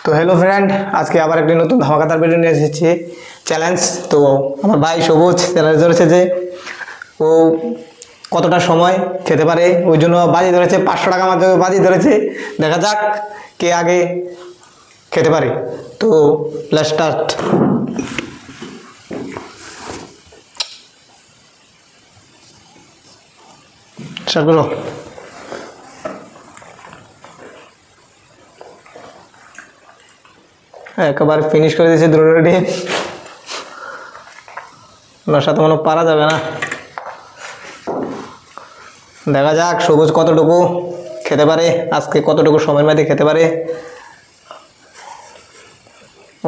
তো hello friend, আজকে আবার একটি নতুন ধামাকাদার ভিডিও নিয়ে এসেছি চ্যালেঞ্জ। তো আমার ভাই সবুজ চ্যালেঞ্জ ধরেছে যে ও কতটা সময় খেতে পারে, ওই জন্য বাজি ধরেছে 500 টাকা মাধ্যমে বাজি ধরেছে। দেখা যাক কে আগে খেতে পারে। তো লেটস স্টার্ট। স্টার্ট করো। একেবারে ফিনিশ করে দিয়েছে দ্রুতটি, ওনার সাথে মনে পারা যাবে না। দেখা যাক সবুজ কতটুকু খেতে পারে, আজকে কতটুকু সময়ের মধ্যে খেতে পারে।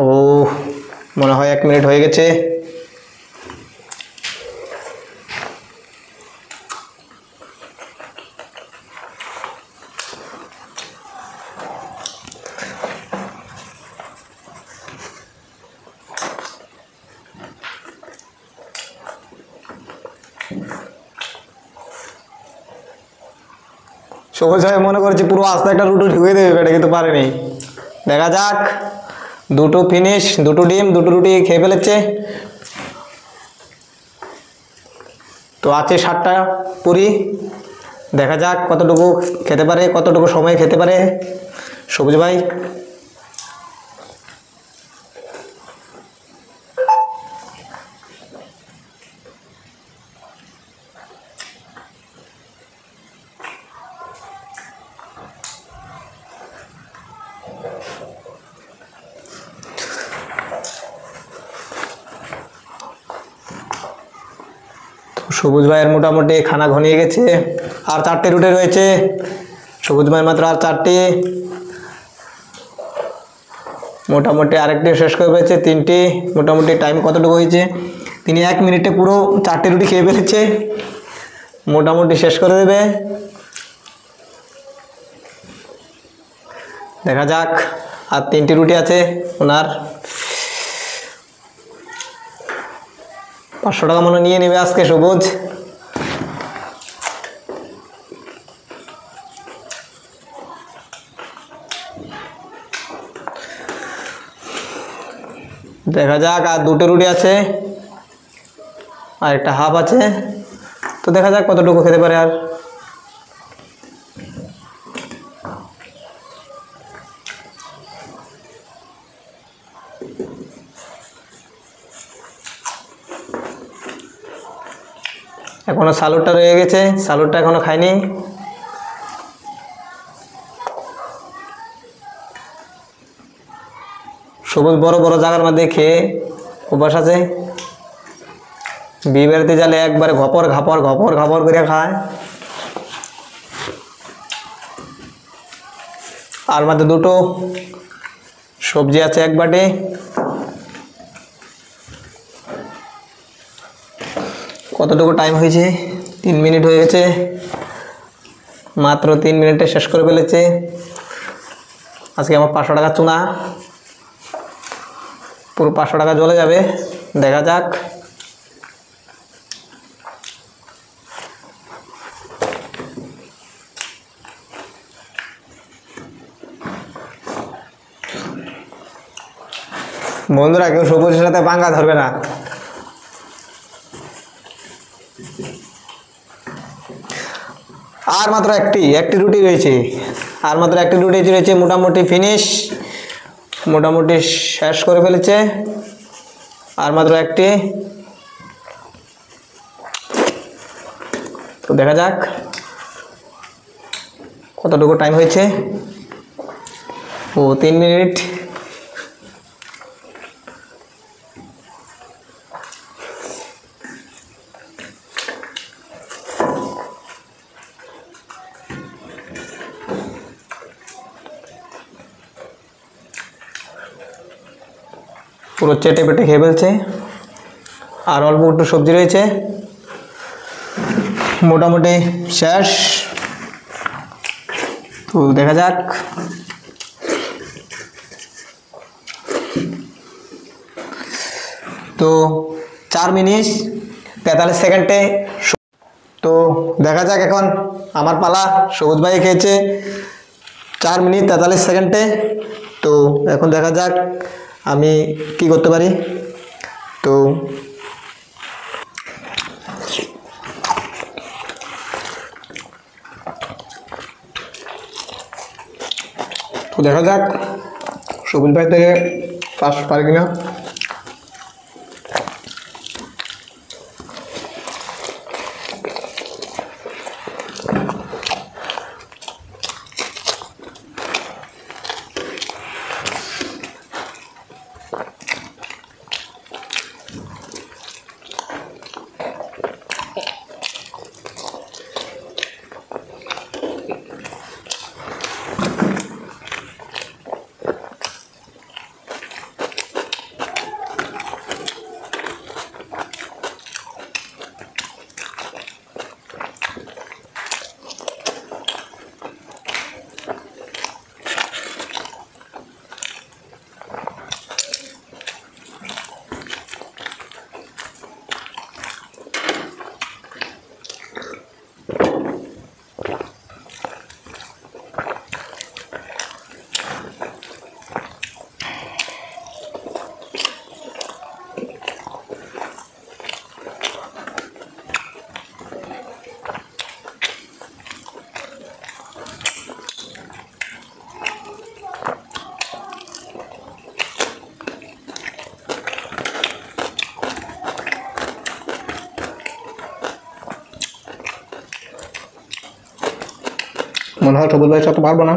ও মনে হয় 1 মিনিট হয়ে গেছে। সবুজ ভাই মনে করছি পুরো আস্তে একটা রুটি ঢুকে দেবে পেটে, কিন্তু পারেনি। দেখা যাক, দুটো ফিনিশ, দুটো ডিম, দুটো রুটি খেয়ে ফেলেছে। তো আছে 7টা পুরি। দেখা যাক কতটুকু খেতে পারে, কতটুকু সময় খেতে পারে সবুজ ভাই। সবুজ ভাইয়ের মোটামুটি খানা ঘনিয়ে গেছে, আর 4টে রুটি রয়েছে। সবুজ ভাই মাত্র আর 4টি, মোটামুটি আরেকটি শেষ করে ফেলেছে। 3টি। মোটামুটি টাইম কতটুকু হয়েছে? তিনি 1 মিনিটে পুরো 4টে রুটি খেয়ে ফেলেছে, মোটামুটি শেষ করে দেবে। দেখা যাক, আর 3টি রুটি আছে ওনার। 500 টাকা মনে নিয়ে নেবে আজকে সবুজ। দেখা যাক, আর 2টো রুটি আছে, আর একটা হাফ আছে। তো দেখা যাক কতটুকু খেতে পারে। আর এখনো সালুটটা রয়ে গেছে, সালুটটা এখনো খায়নি। সবুজ বড় বড় জায়গার মধ্যে খেয়ে অভ্যাস আছে। বিয়ে বাড়িতে গেলে একবারে ঘপর ঘাপর ঘপর ঘাপর করে খায়। আর মধ্যে 2টো সবজি আছে, 1 বাটি। কতটুকু টাইম হয়েছে? 3 মিনিট হয়ে গেছে, মাত্র 3 মিনিটে শেষ করে ফেলেছে। আজকে আমার 500 টাকা চুনা, পুরো 500 টাকা জ্বলে যাবে। দেখা যাক। বন্ধুরা, কেউ সবুজের সাথে পাঙ্গা ধরবে না। আর মাত্র একটি রুটি রয়েছে, আর মাত্র একটি রুটি রয়েছে। মোটামুটি ফিনিশ, মোটামুটি শেষ করে ফেলেছে। আর মাত্র একটি। তো দেখা যাক কতটুকু টাইম হয়েছে। ও 3 মিনিট। পুরো চেটে পেটে খেয়ে ফেলছে, আর অল্প একটু সবজি রয়েছে। মোটামুটি শেষ। তো দেখা যাক। তো 4 মিনিট 43 সেকেন্ডে। তো দেখা যাক, এখন আমার পালা। সবুজ ভাই খেয়েছে 4 মিনিট 43 সেকেন্ডে। তো এখন দেখা যাক আমি কি করতে পারি। তো দেখা যাক সবুজ ভাই থেকে ফার্স্ট পারে কিনা। মনে হয় সবুজ ভাইয়ের সাথে পারবো না।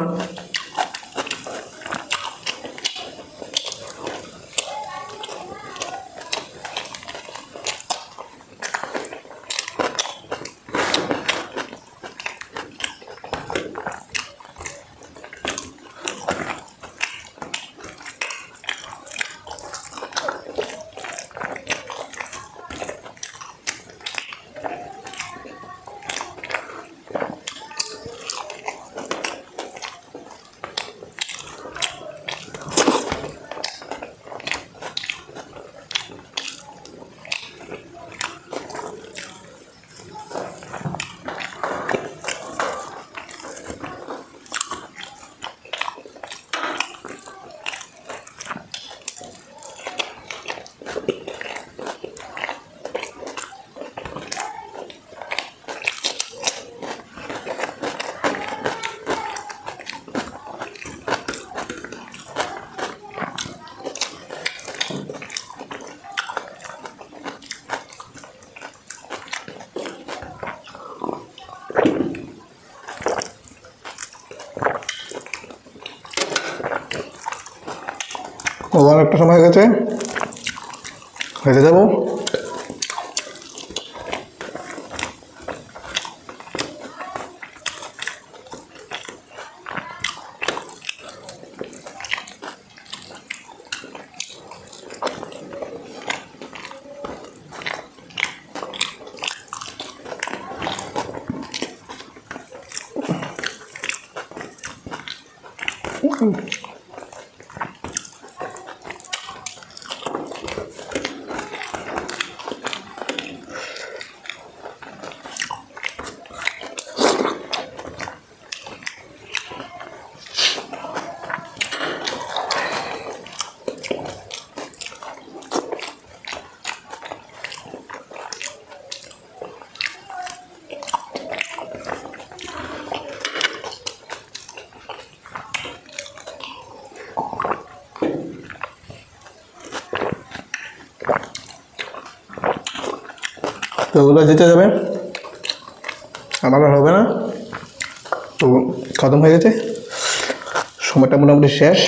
অনেকটা সময় গেছে, হেঁটে যাবো। তো ওগুলো যেতে যাবে, আমার আর হবে না। তো খতম হয়ে গেছে, সময়টা মোটামুটি শেষ।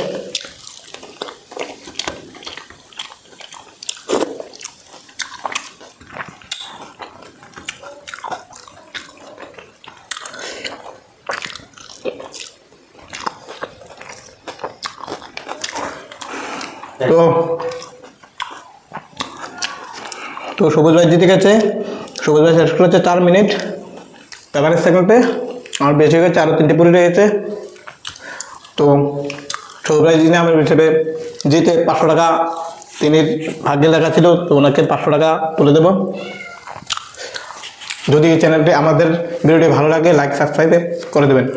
তো তো সবুজ ভাই জিতে গেছে। সবুজ ভাই শেষ করেছে 4 মিনিট 43 সেকেন্ডে, আমার বেশি হয়ে গেছে, আরও 3টে পুরি রয়েছে। তো সবুজ ভাই যিনি আমার হিসেবে জিতে 500 টাকা তিনি ভাগ্যে লেখা ছিল, তো ওনাকে 500 টাকা তুলে দেব। যদি এই চ্যানেলটি আমাদের ভিডিওটি ভালো লাগে লাইক সাবস্ক্রাইব করে দেবেন।